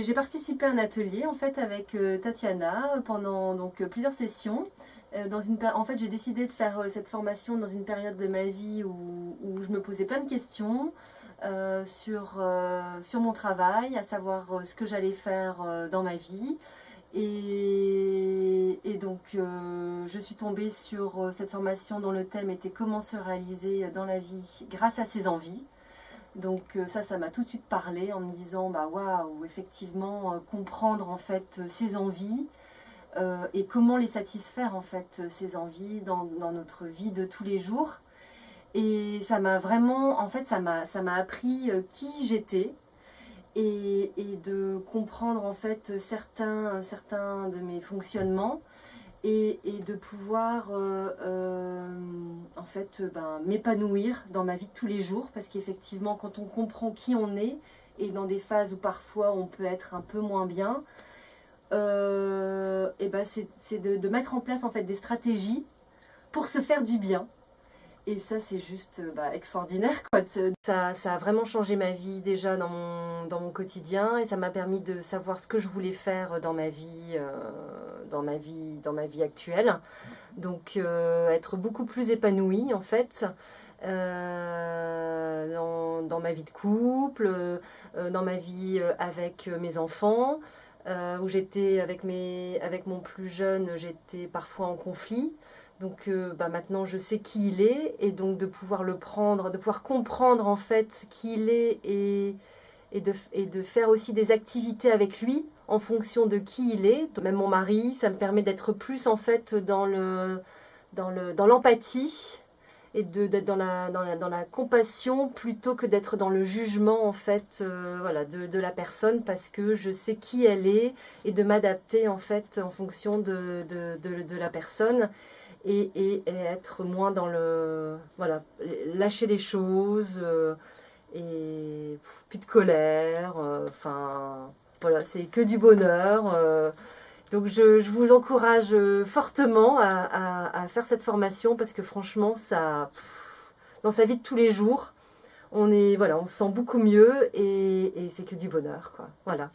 J'ai participé à un atelier en fait avec Tatiana pendant plusieurs sessions. En fait, j'ai décidé de faire cette formation dans une période de ma vie où je me posais plein de questions sur mon travail, à savoir ce que j'allais faire dans ma vie. Et donc, je suis tombée sur cette formation dont le thème était comment se réaliser dans la vie grâce à ses envies. Donc ça m'a tout de suite parlé en me disant bah waouh, effectivement comprendre en fait ses envies et comment les satisfaire en fait ces envies dans notre vie de tous les jours. Et ça m'a vraiment en fait ça m'a appris qui j'étais et de comprendre en fait certains de mes fonctionnements et de pouvoir en fait m'épanouir dans ma vie de tous les jours parce qu'effectivement quand on comprend qui on est et dans des phases où parfois on peut être un peu moins bien, c'est de mettre en place en fait des stratégies pour se faire du bien. Et ça, c'est juste extraordinaire, quoi. Ça a vraiment changé ma vie déjà dans mon quotidien et ça m'a permis de savoir ce que je voulais faire dans ma vie actuelle. Donc, être beaucoup plus épanouie, en fait, dans ma vie de couple, dans ma vie avec mes enfants, où j'étais avec mon plus jeune, j'étais parfois en conflit. Donc maintenant je sais qui il est et donc de pouvoir le prendre, de pouvoir comprendre en fait qui il est et de faire aussi des activités avec lui en fonction de qui il est. Même mon mari, ça me permet d'être plus en fait dans l'empathie et d'être dans la compassion plutôt que d'être dans le jugement en fait voilà, de la personne parce que je sais qui elle est et de m'adapter en fait en fonction de la personne et être moins dans le... Voilà, lâcher les choses et plus de colère. Enfin, voilà, c'est que du bonheur. Donc je vous encourage fortement à faire cette formation parce que franchement, dans sa vie de tous les jours, on se sent beaucoup mieux et c'est que du bonheur, quoi. Voilà.